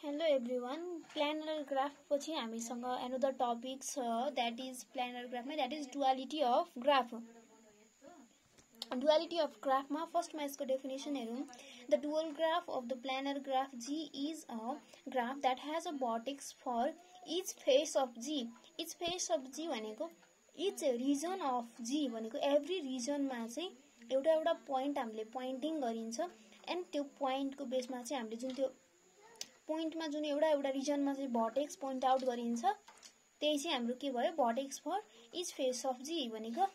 Hello everyone. Planar graph पछि हामीसँग another topic छ that is planar graph मा that is duality of graph. Duality of graph मा first मा यसको definition हेरौं. The dual graph of the planar graph G is a graph that has a vertex for each face of G. Each face of G भनेको each region of G भनेको every region मा चाहिँ एउटा point हामीले pointing गरिन्छ and त्यो point को बेसमा चाहिँ हामीले जुन त्यो point मा जुन एउटा रिजन मा चाहिँ vertex point out गरिन्छ त्यही चाहिँ हाम्रो के भयो vertex for each face of G भनेको.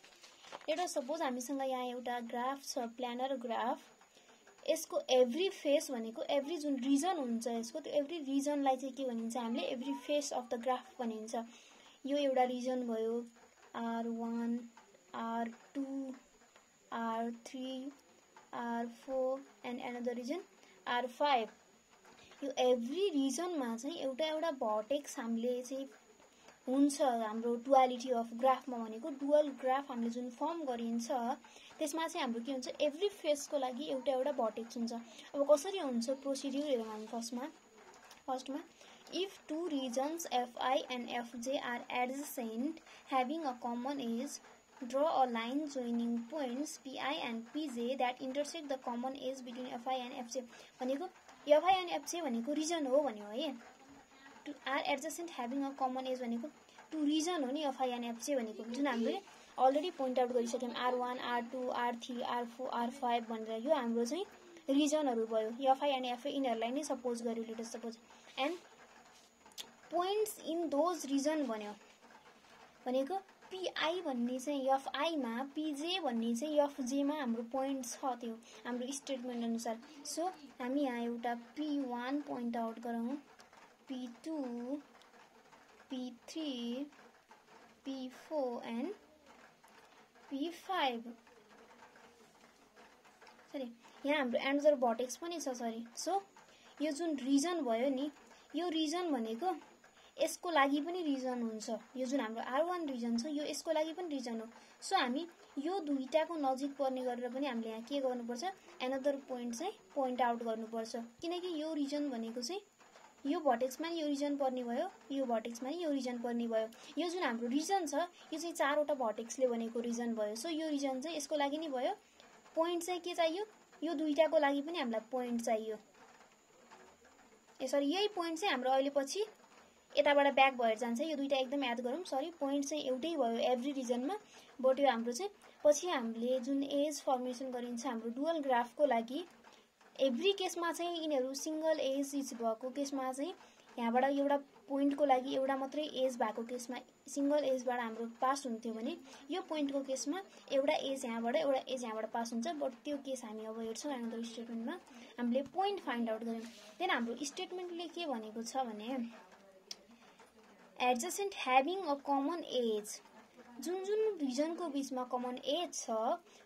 एउटा सपोज हामीसँग यहाँ एउटा ग्राफ छ प्लानर ग्राफ. यसको एभ्री फेस भनेको एभ्री जुन रिजन हुन्छ यसको त्यो एभ्री रिजनलाई चाहिँ के भनिन्छ हामीले every face of the graph भनिन्छ. यो एउटा रिजन भयो R1 R2 R3 R4 and another region R5. यो एभ्री रिजन मा चाहिँ एउटा भर्टेक्स हामीले चाहिँ हुन्छ हाम्रो डुअलिटी अफ ग्राफमा भनेको डुअल ग्राफ हामीले जुन फर्म गरिन्छ त्यसमा चाहिँ हाम्रो के हुन्छ एभ्री फेसको लागि एउटा भर्टेक्स हुन्छ. अब कसरी हुन्छ प्रोसिड्युर हेरौँ हामी फर्स्टमा if two regions Fi and Fj are adjacent having a common edge, draw a line joining points Pi and Pj that intersect the common edge between Fi and Fj. भनेको Fi and Fj भनेको region हो भन्यो है. Are adjacent having a common edge भनेको two region हो नि Fi and Fj भनेको जुन हामीले already point out गरिसक्यौं R1 R2 R3 R4 R5 भनेर. यो हाम्रो चाहिँ रिजनहरु भयो Fi and Fa यिनीहरुलाई नै सपोज गर्यो let us suppose end points in those region भन्यो भनेको Pi भन्ने चाहिँ Fi मा Pj भन्ने चाहिँ Fj मा हाम्रो पोइन्ट छ त्यो हाम्रो स्टेटमेन्ट अनुसार. सो हामी यहाँ एउटा P1 पोइन्ट आउट गरौँ P2 P3 P4 and P5. Sorry यहाँ हाम्रो एन्सर भर्टेक्स पनि छ सरी. सो यो जुन रिजन भयो नि यो रिजन भनेको यसको लागि पनि रिजन हुन्छ. यो जुन हाम्रो R1 रिजन छ यो यसको लागि पनि रिजन हो. सो हामी यो दुईटाको नजिक पर्ने गरेर पनि हामीले यहाँ के गर्नुपर्छ एनदर पोइन्ट चाहिँ पोइन्ट आउट गर्नुपर्छ किनकि यो रिजन भनेको चाहिँ यो भर्टेक्समा नि यो रिजन पर्ने भयो यो भर्टेक्समा नि यो रिजन पर्ने भयो. यो जुन हाम्रो रिजन छ यो चाहिँ चारवटा भर्टेक्सले बनेको रिजन भयो. सो यो रिजन चाहिँ यसको लागि नि भयो. पोइन्ट चाहिँ के चाहियो यो दुईटाको लागि पनि हामीलाई पोइन्ट चाहियो. सरी यही पोइन्ट चाहिँ हाम्रो अहिले पछि यताबाट ब्याक भएर जान्छ. यो दुईटा एकदम याद गरौँ. सरी पोइन्ट चाहिँ एउटै भयो एभ्री रिजनमा बट यो हाम्रो चाहिँ पछि हामीले जुन एज फर्मेसन गरिन्छ हाम्रो डुअल ग्राफको लागि एभ्री केसमा चाहिँ यिनीहरू सिंगल एज इच भएको केसमा चाहिँ यहाँबाट एउटा पोइन्टको लागि एउटा मात्रै एज भएको केसमा सिंगल एजबाट हाम्रो पास हुन्थ्यो भने यो पोइन्टको केसमा एउटा एज यहाँबाट पास हुन्छ. बट त्यो केस हामी अब हेर्छौँ एनदर स्टेटमेन्टमा हामीले पोइन्ट फाइन्ड आउट गर्यौं. देन हाम्रो स्टेटमेन्टले के भनेको छ भने adjacent having a common edge जुन रिजनको बीचमा कमन एज छ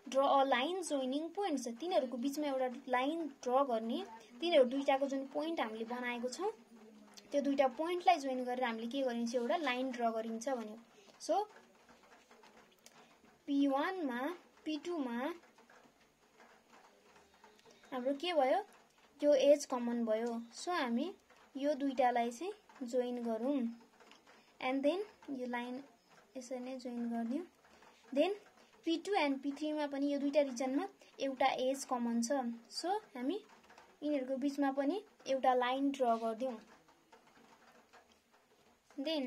draw a line joining points तिनीहरूको बीचमा एउटा लाइन ड्र गर्ने. तिनीहरू दुईटाको जुन पोइन्ट हामीले बनाएको छौं त्यो दुईटा पोइन्टलाई जोइन गरेर हामीले के गरिन्छ एउटा लाइन ड्र गरिन्छ भन्यो. सो P1 मा P2 मा हाम्रो के भयो यो एज कमन भयो. सो हामी यो दुईटालाई चाहिँ जोइन गरौँ एन्ड देन यो लाइन यसरी नै join गर्दियौ. Then P2 and P3 मा पनि यो दुईटा रिजनमा एउटा एज कमन छ. सो हामी यिनीहरूको बीचमा पनि एउटा लाइन ड्र गर्दियौ. देन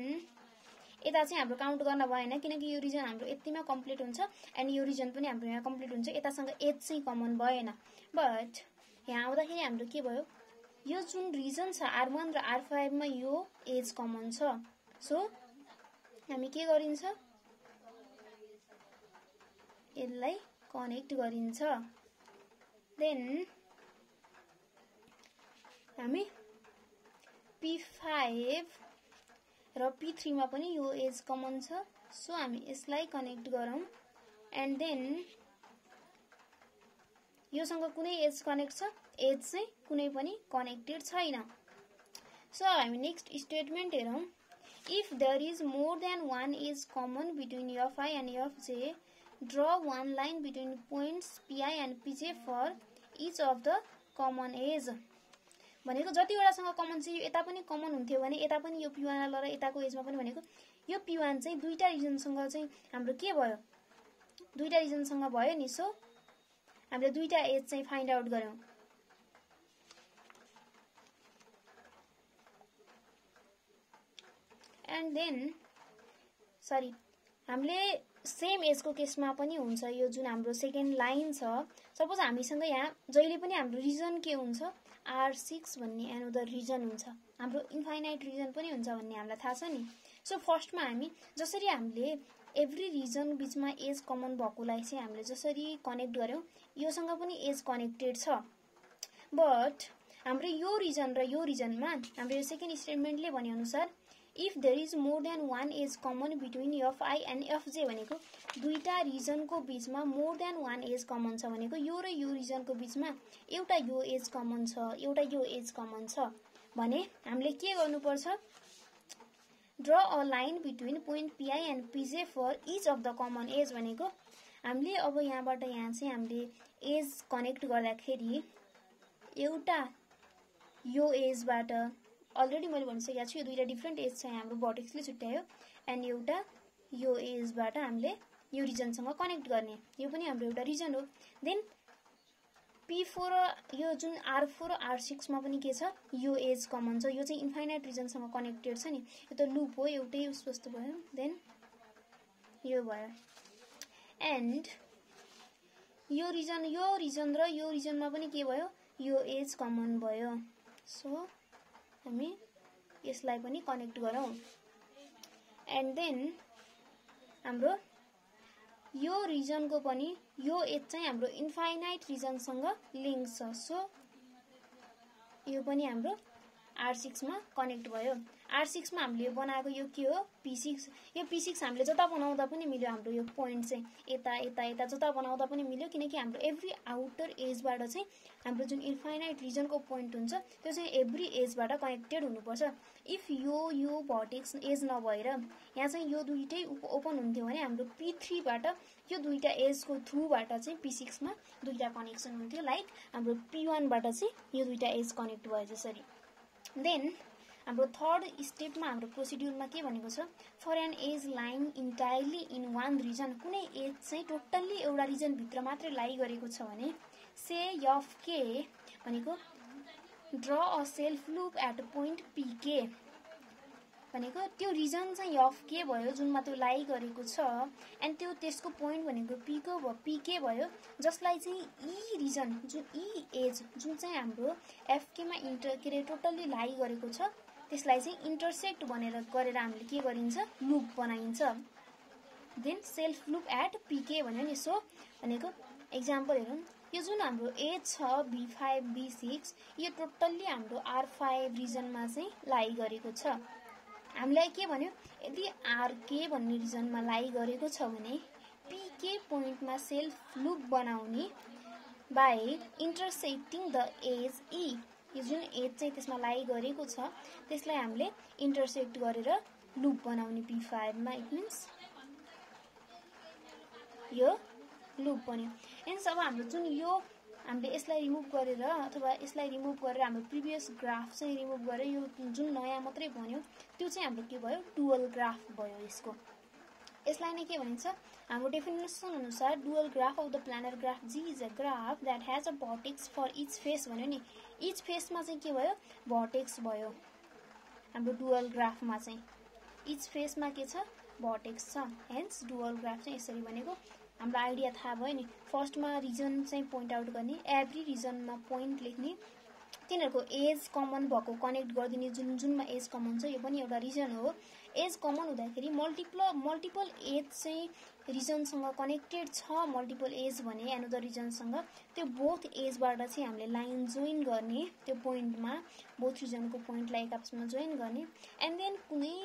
यता चाहिँ हाम्रो काउन्ट गर्न भएन किनकि यो रिजन हाम्रो यतिमा कम्प्लिट हुन्छ एन्ड यो रिजन पनि हाम्रो यहाँ कम्प्लिट हुन्छ. यतासँग एज चाहिँ कमन भएन बट यहाँ आउँदाखेरि हाम्रो के भयो यो जुन रिजन छ R1 र R5 मा यो एज कमन छ. सो हामी के गरिन्छ यसलाई कनेक्ट गरिन्छ. देन हामी P5 र P3 मा पनि यो एज कमन छ. सो हामी यसलाई कनेक्ट गरौँ एन्ड देन योसँग कुनै एज कनेक्ट छ एज चाहिँ कुनै पनि कनेक्टेड छैन. सो हामी नेक्स्ट स्टेटमेन्ट हेरौँ. If there is more than one edge common between Fi and Fj, draw one line between points Pi and Pj for each of the common edge. भनेको जतिवटासँग common छ यो यता पनि common हुन्थ्यो भने यता पनि यो p1 र यताको एजमा पनि भनेको यो p1 चाहिँ दुईटा रिजनसँग चाहिँ हाम्रो के भयो, दुईटा रिजनसँग भयो नि। सो हामीले दुईटा एज चाहिँ फाइन्ड आउट गर्यौं। एन्ड देन सरी हामीले सेम एजको केसमा पनि हुन्छ। यो जुन हाम्रो सेकेन्ड लाइन छ, सपोज हामीसँग यहाँ जहिले पनि हाम्रो रिजन के हुन्छ, R6 भन्ने एनोदर रिजन हुन्छ, हाम्रो इन्फाइनाइट रिजन पनि हुन्छ भन्ने हामीलाई थाहा छ नि। सो फर्स्टमा हामी जसरी हामीले एभ्री रिजन बिचमा एज कमन भएकोलाई चाहिँ हामीले जसरी कनेक्ट गर्यौं, योसँग पनि एज कनेक्टेड छ। बट हाम्रो यो रिजन र यो रिजनमा हाम्रो सेकेन्ड स्टेटमेन्टले भने अनुसार if there is more than one edge common between fi and fj भनेको दुईटा रिजनको बीचमा more than one edge common छ भनेको यो र यो रिजनको बीचमा एउटा यो एज कमन छ, एउटा यो एज कमन छ भने हामीले के गर्नुपर्छ, draw a line between point pi and pj for each of the common edge भनेको हामीले अब यहाँबाट यहाँ चाहिँ हामीले एज कनेक्ट गर्दाखेरि एउटा यो एजबाट अलरेडी मैले भनिसकेको छु यो दुईटा डिफ्रेन्ट एज छ, हाम्रो भर्टेक्सले छुट्यायो एन्ड एउटा यो एजबाट हामीले यो रिजनसँग कनेक्ट गर्ने, यो पनि हाम्रो एउटा रिजन हो। देन p4 यो जुन r4 र r6 मा पनि के छ, यो एज कमन छ, यो चाहिँ इन्फाइनाइट रिजनसँग कनेक्टेड छ नि, यो त लुप हो, एउटै उस वस्तु भयो। देन यो भयो एन्ड यो रिजन र यो रिजनमा पनि के भयो, यो एज कमन भयो। सो हामी यसलाई पनि कनेक्ट गरौँ एन्ड देन हाम्रो यो रिजनको पनि यो एज चाहिँ हाम्रो इन्फाइनाइट रिजनसँग लिङ्क छ। सो यो पनि हाम्रो R6 मा कनेक्ट भयो। R6 मा हामीले बनाएको यो के हो, P6। यो P6 हामीले जता बनाउँदा पनि मिल्यो, हाम्रो यो पोइन्ट चाहिँ यता यता यता जता बनाउँदा पनि मिल्यो, किनकि हाम्रो एभ्री आउटर एजबाट चाहिँ हाम्रो जुन इन्फाइनाइट रिजनको पोइन्ट हुन्छ त्यो चाहिँ एभ्री एजबाट कनेक्टेड हुनुपर्छ। इफ यो भर्टेक्स एज नभएर यहाँ चाहिँ यो दुईटै ओपन हुन्थ्यो भने हाम्रो P3 बाट यो दुईटा एजको थ्रुबाट चाहिँ P6 मा दुईटा कनेक्सन हुन्थ्यो, लाइक हाम्रो P1 बाट चाहिँ यो दुईटा एज कनेक्ट भयो जसरी। देन हाम्रो थर्ड स्टेपमा हाम्रो प्रोसिड्युरमा के भनेको छ, for an edge line entirely in one region, कुनै एज चाहिँ टोटल्ली एउटा रिजन भित्र मात्रै लाइ गरेको छ भने से एफ के भनेको draw a self loop at point pk भनेको त्यो रिजन चाहिँ एफ के भयो जुनमा त्यो लाइ गरेको छ एन्ड त्यो त्यसको पोइन्ट भनेको pk भयो, जसलाई चाहिँ ई रिजन जुन ई एज जुन चाहिँ हाम्रो एफके मा टोटल्ली लाइ गरेको छ त्यसलाई चाहिँ इन्टरसेक्ट गरेर हामीले के गरिन्छ, लुप बनाइन्छ। Then self loop at pk भन्यो नि। सो भनेको एक्जाम्पल हेरौँ, यो जुन हाम्रो एज छ B5 B6 यो टोटल्ली हाम्रो R5 रिजनमा चाहिँ लाइ गरेको छ। हामीलाई के भन्यो, यदि RK भन्ने रिजनमा लाइ गरेको छ भने pk पोइन्टमा सेल्फ लुप बनाउने बाइ इन्टरसेक्टिङ द एज ई, यो जुन एज चाहिँ त्यसमा लाइ गरेको छ त्यसलाई हामीले इन्टरसेक्ट गरेर लुप बनाउने P5 मा। इट मिन्स यो लुप बन्यो। एन्ड अब हाम्रो जुन यो हामीले यसलाई रिमुभ गरेर अथवा यसलाई रिमुभ गरेर हाम्रो प्रिभियस ग्राफ चाहिँ रिमुभ गरेर यो जुन नयाँ मात्रै बन्यो त्यो चाहिँ हाम्रो के भयो, डुअल ग्राफ भयो यसको। यसलाई नै के भनिन्छ, हाम्रो डेफिनेसन अनुसार dual graph of the planar graph G is a graph that has a vertex for each face भन्यो नि। इच फेसमा चाहिँ के भयो, भर्टेक्स भयो हाम्रो डुअल ग्राफमा चाहिँ। इच फेसमा के छ, भर्टेक्स छ, हेन्स डुअल ग्राफ चाहिँ यसरी बनेको। हाम्रो आइडिया थाहा भयो नि, फर्स्टमा रिजन चाहिँ पोइन्ट आउट गर्ने, एभ्री रिजनमा पोइन्ट लेख्ने, तिनीहरूको एज कमन भएको कनेक्ट गरिदिने, जुनमा एज कमन छ यो पनि एउटा रिजन हो। एज कमन हुँदाखेरि मल्टिपल एज चाहिँ रिजनसँग कनेक्टेड छ, मल्टिपल एज भने एनदर रिजनसँग, त्यो बोथ एजबाट चाहिँ हामीले लाइन जोइन गर्ने, त्यो पोइन्टमा बोथ रिजनको पोइन्टलाई एक आपसमा जोइन गर्ने। एन्ड देन कुनै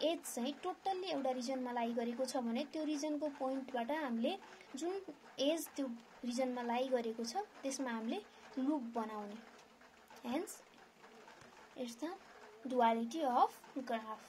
एज चाहिँ टोटल्ली एउटा रिजनमा लाइ गरेको छ भने त्यो रिजनको पोइन्टबाट हामीले जुन एज त्यो रिजनमा लाइ गरेको छ त्यसमा हामीले लुप बनाउने। Hence, it's the duality of graph.